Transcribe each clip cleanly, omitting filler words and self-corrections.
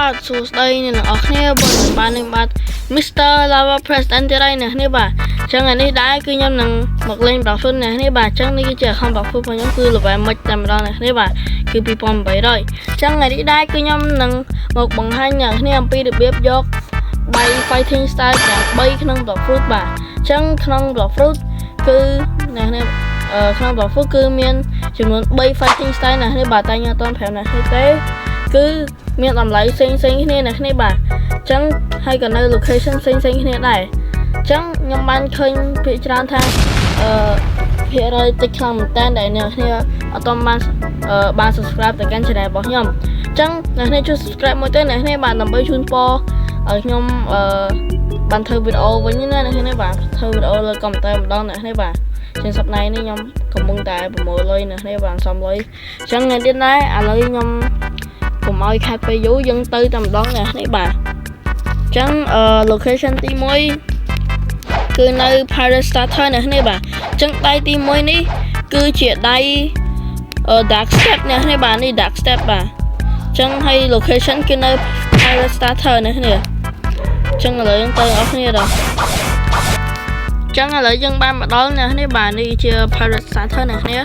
បាទសួស្តីអ្នកនរគ្នាបាននឹងបាទ Mr. Lava President ទៀតហើយអ្នកនេះបាទអញ្ចឹងអានេះដែរគឺខ្ញុំនឹងមកលេង Battlefield អ្នកនេះបាទអញ្ចឹងនេះគឺជា account Battlefield របស់ខ្ញុំគឺ level max តែម្ដងអ្នកនេះបាទគឺ 2800 អញ្ចឹងអានេះដែរគឺខ្ញុំនឹងមកបង្ហាញអ្នកនេះអំពីរបៀបយកដៃ fighting style ទាំង3ក្នុង Battlefield បាទអញ្ចឹងក្នុង Battlefield គឺអ្នកនេះក្នុង Battlefield គឺមានចំនួន3 fighting style អ្នកនេះបាទតែខ្ញុំអត់ទាន់ប្រាប់អ្នកនេះទេគឺមានតម្លៃផ្សេងៗគ្នាអ្នកនេះបាទអញ្ចឹងហើយក៏នៅ location ផ្សេងៗគ្នាដែរអញ្ចឹងខ្ញុំបានឃើញភាគច្រើនថាភាគរយតិចខ្លាំងមែនតើដែលអ្នកនេះអត់ទាន់បាន subscribe ទៅកាន់ channel របស់ខ្ញុំអញ្ចឹងអ្នកនេះជួយ subscribe មួយទៅអ្នកនេះបាទដើម្បីជូនពរឲ្យខ្ញុំបានធ្វើវីដេអូវិញណាអ្នកនេះបាទធ្វើវីដេអូលើ comment ម្ដងអ្នកនេះបាទជាសប្តាហ៍នេះខ្ញុំកំពុងតែប្រមូលលុយអ្នកនេះបានសំលុយអញ្ចឹងថ្ងៃទៀតដែរឥឡូវខ្ញុំកុំឲ្យខាត់ពេលយូរយើងទៅតែម្ដងអ្នកនេះបាទអញ្ចឹងlocation ទី1គឺនៅ Pirate Starter អ្នកនេះបាទអញ្ចឹងដៃទី1នេះគឺជាដៃdark step អ្នកនេះបាទនេះ dark step បាទអញ្ចឹងហើយ location គឺនៅ Pirate Starter អ្នកនេះអញ្ចឹងឥឡូវយើងទៅអស់គ្នាដល់អញ្ចឹងឥឡូវយើងបានមកដល់អ្នកនេះបាទនេះជា Pirate Starter អ្នកនេះ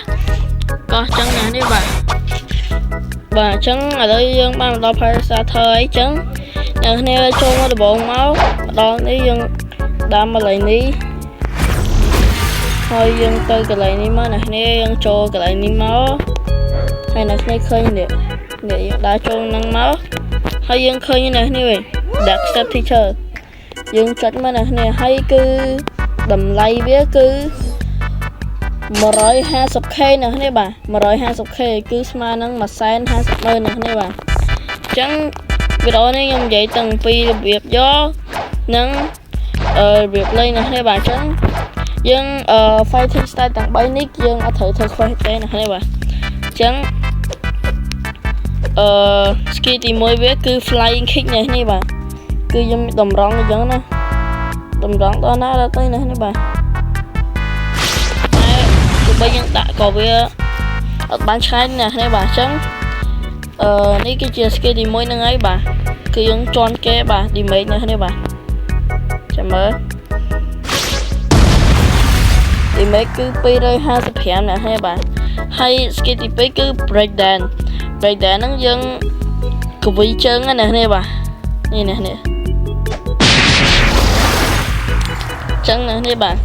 ក៏អញ្ចឹងអ្នកនេះបាទអញ្ចឹងឥឡូវយើងបានមកដល់ Pirate Starter អីចឹងអ្នកនេះចូលមកដំបូងមកម្ដងនេះយើងដើរមកកន្លែងនេះហើយយើងទៅកន្លែងនេះមកអ្នកនេះយើងចូលកន្លែងនេះមកហើយអ្នកនេះឃើញនេះយើងដើរចូលនឹងមកហើយយើងឃើញអ្នកនេះវិញ Dark Step Teacher យើងចុចមកអ្នកនេះហើយគឺតម្លៃវាគឺ 150k អ្នកនេះបាទ 150k គឺស្មើនឹង 150,000 អ្នកនេះបាទអញ្ចឹងវីដេអូនេះខ្ញុំនិយាយតាំងពីរបៀបយកនិងរបៀបលេងអ្នកនេះបាទអញ្ចឹងយើង fighting style ទាំង3នេះយើងអត់ត្រូវធ្វើ quest ទេអ្នកនេះបាទអញ្ចឹងskill ទី1វាគឺ flying kick នេះបាទគឺខ្ញុំតម្រង់អញ្ចឹងណាតម្រង់ដល់ណាដល់ទៅនេះបាទតែយើងដាក់ក៏វាអត់បានឆ្ងាយណាស់នេះបាទអញ្ចឹងនេះគឺជា skill ទី1ហ្នឹងហើយបាទគឺយើងជន់គេបាទ damage នេះបាទចាំមើល damage គឺ255ណាស់នេះបាទហើយ skill ទី2គឺ break dance ហ្នឹងយើងកវីជើងណាស់នេះបាទនេះណាស់នេះចឹងណាស់នេះបាទ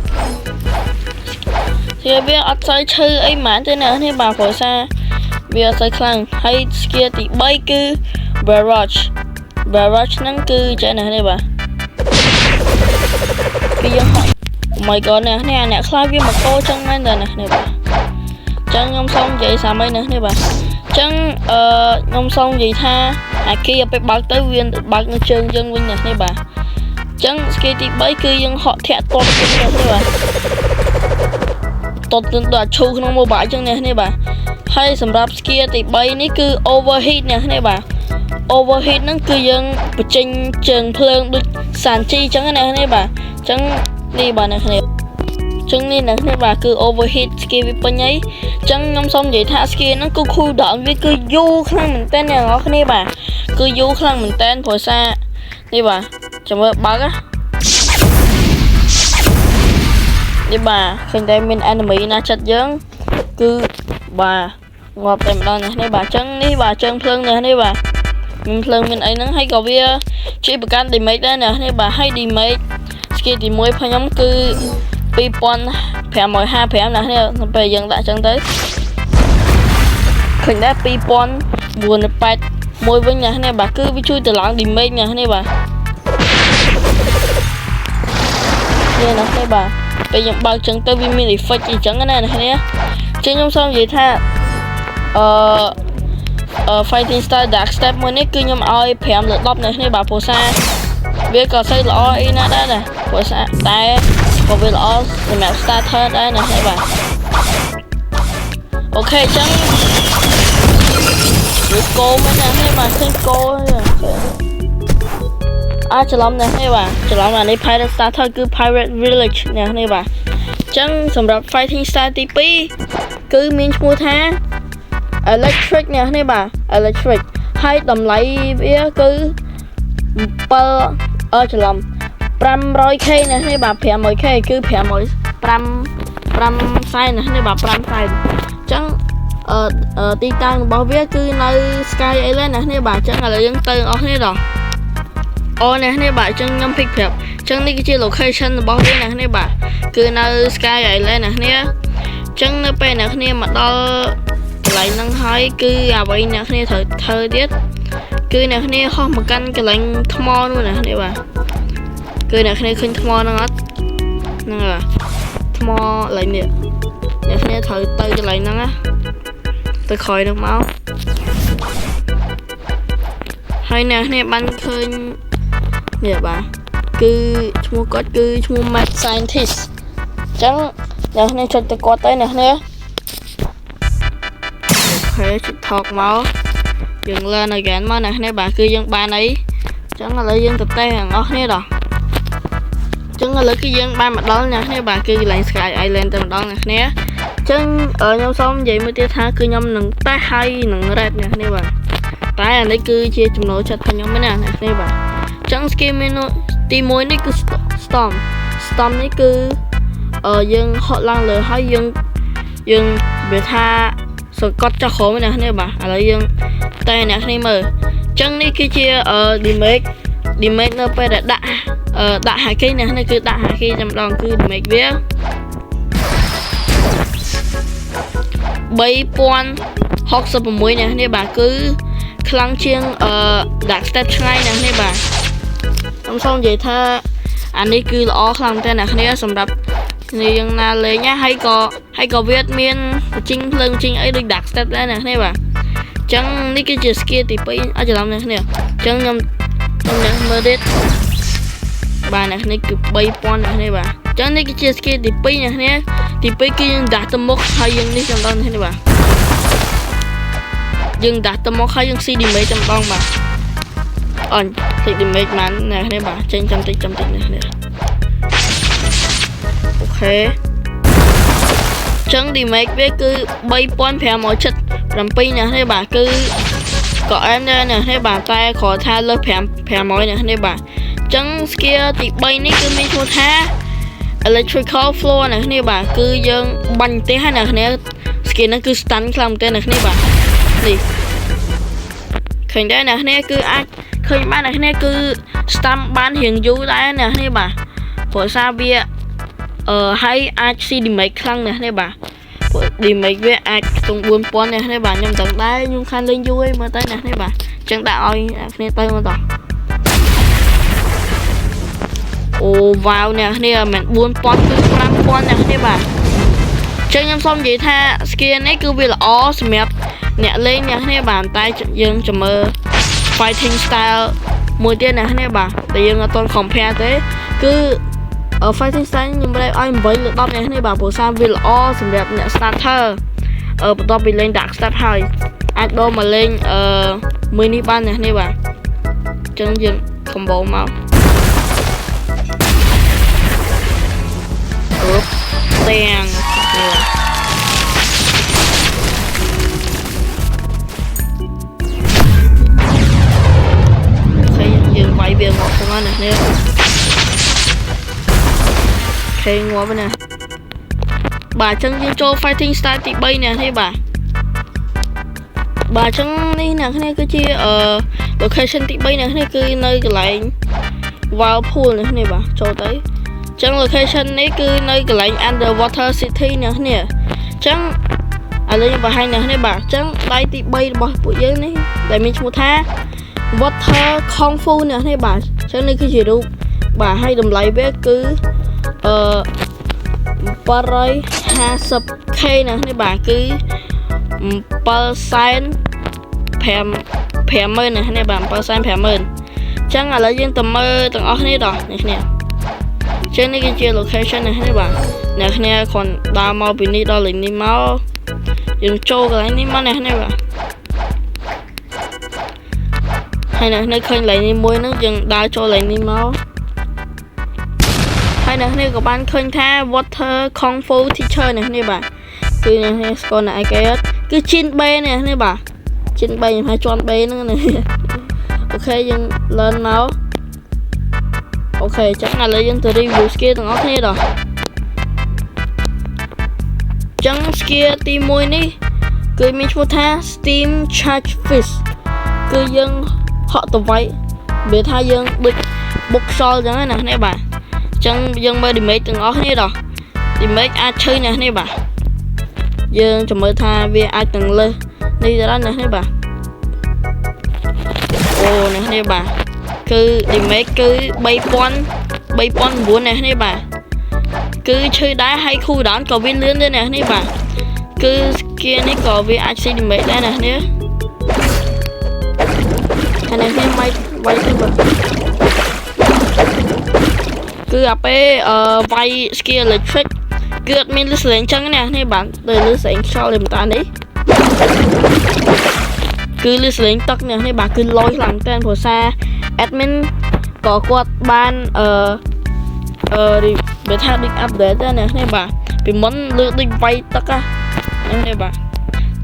វាអត់សូវឈឺអីហ្មងទេណានេះបាទព្រោះសារវាអត់សូវខ្លាំងហើយ skill ទី3គឺ barrage ហ្នឹងគឺចេះណានេះបាទគឺយើងហត់ my god អ្នកខ្លះវាមកកោចឹងមែនតើណានេះបាទចឹងខ្ញុំសូមនិយាយសាមញ្ញណានេះបាទចឹងខ្ញុំសូមនិយាយថាអាគីឲ្យពេលបើកទៅវាបើកនៅជើងយើងវិញណានេះបាទចឹង skill ទី3គឺយើងហក់ធាក់តបទៅនេះបាទតទៅដល់ឈូក្នុង mobile ចឹងនេះបាទហើយសម្រាប់ skill ទី3នេះគឺ overheat នេះបាទ overheat ហ្នឹងគឺយើងបញ្ចេញជើងភ្លើងដូចសានជីចឹងនេះបាទចឹងនេះបាទនេះចឹងនេះបាទគឺ overheat skill វាពេញហើយចឹងខ្ញុំសូមនិយាយថា skill ហ្នឹងគឺ cool down វាគឺយូរខ្លាំងមែនតើអ្នកនរគ្នាបាទគឺយូរខ្លាំងមែនតើព្រោះសារនេះបាទចាំមើលបើកនេះបាទឃើញតែមាន enemy ណាចិត្តយើងគឺបាទងាប់តែម្ដងនេះបាទអញ្ចឹងនេះបាទជើងភ្លើងនេះបាទមានភ្លើងមានអីហ្នឹងហើយក៏វាជួយបង្កើន damage ដែរនេះបាទហើយ damage skill ទី1របស់ខ្ញុំគឺ2555ណានេះពេលយើងដាក់អញ្ចឹងទៅឃើញដែរ2981វិញណាបាទគឺវាជួយទៅឡើង damage នេះបាទនេះបាទពេលយើងបើកចឹងទៅវាមាន effect អញ្ចឹងណានេះចឹងខ្ញុំសូមនិយាយថាfighting style dark step មួយនេះគឺខ្ញុំឲ្យ5លើ10នេះបាទព្រោះសារវាក៏ស្អីល្អអីណាដែរព្រោះសារតែក៏វាល្អសម្រាប់ starter ដែរណាបាទអូខេចឹងវាគោមែនណាបាទឃើញគោច្រឡំនេះបាទច្រឡំអានេះ Pirate Starter គឺ Pirate Village នេះបាទអញ្ចឹងសម្រាប់ fighting style ទី2គឺមានឈ្មោះថា electric នេះបាទ electric ហើយតម្លៃវាគឺ 7ច្រឡំ 500k ណានេះបាទ 500k គឺ5សែនណានេះបាទ5សែនអញ្ចឹងទីតាំងរបស់វាគឺនៅ Sky Island ណានេះបាទអញ្ចឹងឥឡូវយើងទៅអស់គ្នាដល់អូនេះនេះបាទអញ្ចឹងខ្ញុំភិកប្រាប់អញ្ចឹងនេះគឺជា location របស់វាណានេះបាទគឺនៅ Sky Island ណានេះអញ្ចឹងនៅពេលអ្នកគ្នាមកដល់កន្លែងហ្នឹងហើយគឺអ្វីអ្នកគ្នាត្រូវធ្វើទៀតគឺអ្នកគ្នាហោះមកកាន់កន្លែងថ្មនោះណានេះបាទគឺអ្នកគ្នាឃើញថ្មហ្នឹងអត់ហ្នឹងហើយថ្មកន្លែងនេះអ្នកគ្នាត្រូវទៅកន្លែងហ្នឹងណាទៅក្រោយនឹងមកហើយអ្នកគ្នាបានឃើញនេះបាទគឺឈ្មោះគាត់គឺឈ្មោះ Mad Scientist អញ្ចឹងអ្នកគ្នាចុចទៅគាត់ទៅអ្នកគ្នាអូខេជិតថកមកយើង learn again មកអ្នកគ្នាបាទគឺយើងបានអីអញ្ចឹងឥឡូវយើងទៅតេស្តទាំងអស់គ្នាដល់អញ្ចឹងឥឡូវគឺយើងបានមកដល់អ្នកគ្នាបាទគឺកន្លែង Sky Island ទៅម្ដងអ្នកគ្នាអញ្ចឹងខ្ញុំសូមនិយាយមួយទៀតថាគឺខ្ញុំនឹងតេស្តហើយនឹង rate អ្នកគ្នាបាទតែអានេះគឺជាចំណូលចិត្តរបស់ខ្ញុំណាអ្នកគ្នាបាទអញ្ចឹង skill menu ទី1នេះគឺ storm នេះគឺយើងហត់ឡើងលើហើយយើងវាថាសង្កត់ចុះក្រោមណាគ្នាបាទឥឡូវយើងតែអ្នកគ្នាមើលអញ្ចឹងនេះគឺជា damage នៅពេលដែលដាក់ហាគីនេះគឺដាក់ហាគីតែម្ដងគឺ damage វា 3066 នេះបាទគឺខ្លាំងជាងដាក់ stat ឆ្ងាយនេះបាទខ្ញុំសូមនិយាយថាអានេះគឺល្អខ្លាំងតែអ្នកគ្នាសម្រាប់គ្នាយើងណាលេងណាហើយក៏វាមានបញ្ជីងភ្លើងបញ្ជីងអីដូចដាក់ stat ដែរអ្នកគ្នាបាទអញ្ចឹងនេះគឺជា skill ទី2អត់ច្រឡំអ្នកគ្នាអញ្ចឹងខ្ញុំមើលទៀតបាទអ្នកនេះគឺ 3000 អ្នកនេះបាទអញ្ចឹងនេះគឺជា skill ទី2អ្នកនេះទី2គឺយើងដាក់ទៅមុខហើយយើងនេះចំដងនេះបាទយើងដាក់ទៅមុខហើយយើងស៊ី damage ចំដងបាទអញស៊ី damage បានអ្នកនេះបាទចេញចាំតិចនេះអូខេអញ្ចឹង damage វាគឺ 3577 អ្នកនេះបាទគឺក៏អែមដែរអ្នកនេះបាទតែគ្រាន់ថាលើស500អ្នកនេះបាទអញ្ចឹង skill ទី3នេះគឺមានឈ្មោះថា electrical floor អ្នកនេះបាទគឺយើងបាញ់ទេហើយអ្នកនេះ skill ហ្នឹងគឺ stun ខ្លាំងមែនទេអ្នកនេះបាទនេះឃើញដែរអ្នកនេះគឺអាចឃើញបានអ្នកនេះគឺ stamp បានរៀងយូរដែរអ្នកនេះបាទព្រោះសារវាហើយអាច see damage ខ្លាំងអ្នកនេះបាទព្រោះ damage វាអាចខ្ទង់ 4000 អ្នកនេះបាទខ្ញុំដឹងដែរខ្ញុំខានលេងយូរឯងមើលទៅអ្នកនេះបាទអញ្ចឹងដាក់ឲ្យអ្នកនេះទៅមកតោះអូវ៉ាវអ្នកនេះមិន 4000 គឺ 5000 អ្នកនេះបាទអញ្ចឹងខ្ញុំសូមនិយាយថា skill នេះគឺវាល្អសម្រាប់អ្នកលេងអ្នកនេះបាទតែយើងចាំមើល fighting style មួយទៀតអ្នកនេះបាទតែយើងអត់ទាន់ compare ទេគឺfighting style ខ្ញុំផ្លែឲ្យ8លើ10អ្នកនេះបាទព្រោះសារវាល្អសម្រាប់អ្នក starter បន្ទាប់ពីលេងដាក់ stat ហើយអាចដូរមកលេងមួយនេះបានអ្នកនេះបាទអញ្ចឹងយើង combo មកទាំងយើងវាយវាមកផងណានេះខេងាប់ណាបាទអញ្ចឹងយើងចូល fighting style ទី3នេះបាទអញ្ចឹងនេះអ្នកនេះគឺជាlocation ទី3នេះគឺនៅកន្លែង whirlpool នេះបាទចូលទៅអញ្ចឹង location នេះគឺនៅកន្លែង underwater city នេះអញ្ចឹងឥឡូវខ្ញុំបង្ហាញនេះបាទអញ្ចឹងដៃទី3របស់ពួកយើងនេះដែលមានឈ្មោះថា water kung fu នេះបាទអញ្ចឹងនេះគឺជារូបបាទហើយតម្លៃវាគឺ850k នេះបាទគឺ750,000នេះបាទ750,000អញ្ចឹងឥឡូវយើងទៅមើលទាំងអស់គ្នាដល់នេះចឹងនេះគឺជា location នេះបាទអ្នកគ្នាគ្រាន់ដើរមកពីនេះដល់លេងនេះមកយើងចូលកន្លែងនេះមកនេះបាទហើយអ្នកឃើញលេងនេះមួយហ្នឹងយើងដើរចូលលេងនេះមកហើយអ្នកនេះក៏បានឃើញថា water kung fu teacher នេះបាទគឺអ្នកស្គាល់អ្នកឯគេអត់គឺជីនបេនេះបាទជីនបេខ្ញុំហៅជាន់បេហ្នឹងនេះអូខេយើង learn មក ok chắc là lấy dân từ review skill từng ốc này rồi chẳng skill team môi ní cứ mình cho tha steam charge fish cứ dân họ tụi vậy bị tha dân bị bốc sol chẳng này nè bạn chẳng dân mới đi mấy từng ốc này rồi đi mấy ai chơi nè bạn dân cho mới tha vì ai từng lơ đi ra đó nè bạn ô nè bạn cứ đi mấy cứ bay pon buồn nè bạn cứ chơi đá hay khu đón có viên lươn đây nè bạn cứ kia này có viên ai đi mấy đây nè nữa anh này thêm bay cái vật cứ gặp ấy vay skill electric cứ admin lướt lên chân nè bạn từ lướt lên sau để mình ta đấy cứ lướt lên tóc nè bạn cứ lôi làm tên của xa admin có quạt ban đi để thay đi update ra nè bạn vì muốn lướt đi vay tóc á nè bạn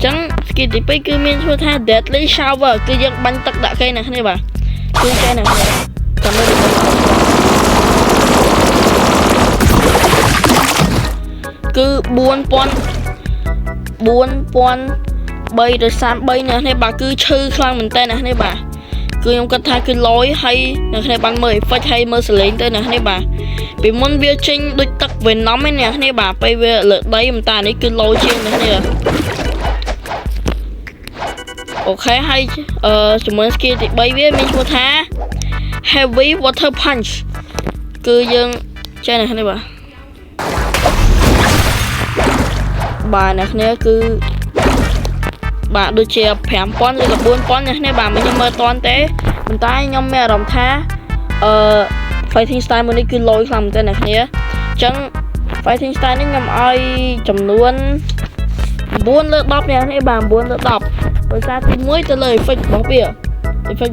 chẳng kỳ thì bây cứ mình cho thay deadly shower cứ dân bắn tóc đã cây nè bạn cứ cây nè cảm ơn cứ buôn pon bay rồi sam bay nè bà cứ chư khang mình tên nè bà cứ trong căn thay cứ lối hay nè bạn mời phách hay mơ xử lý tên nè bà vì muốn bia trinh đôi tắc về nóng ấy nè bà bây về lợi đấy mình ta đấy cứ lối trên nè ok hay chúng mình kia thì bay với mình có thá heavy water punch cứ dân chơi này bà nè cứ bà đôi chè phèm pon rồi là buôn pon nè bà mình mơ toan té mình tay nhom mẹ đồng thá fighting style mình đi cứ lôi làm tên nè chẳng fighting style nó nhầm ai chầm luôn buôn lợn đọc nè bà buôn lợn đọc rồi ra thì mới từ lời phịch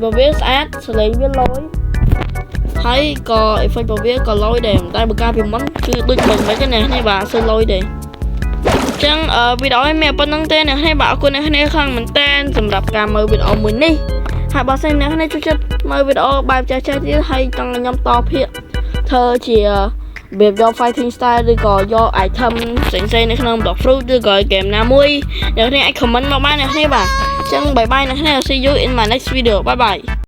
bảo vệ sát xử lý với lối thấy có phịch bảo vệ có lối để tay bờ ca vì món cứ đừng mừng mấy cái này hay bà sơn lối để chẳng video em mẹ bắn tên này hay bảo cô này khang mình tên sầm đập cam mời video mình đi hai bà xem này chút chút mời video bài chơi tí hay trong nhóm to hiện thơ chỉ việc do fighting style đi có do item sẵn này không đọc fruit đi gọi kèm nam mui nếu này anh comment vào bài này hay bà chẳng bye bye này see you in my next video bye bye.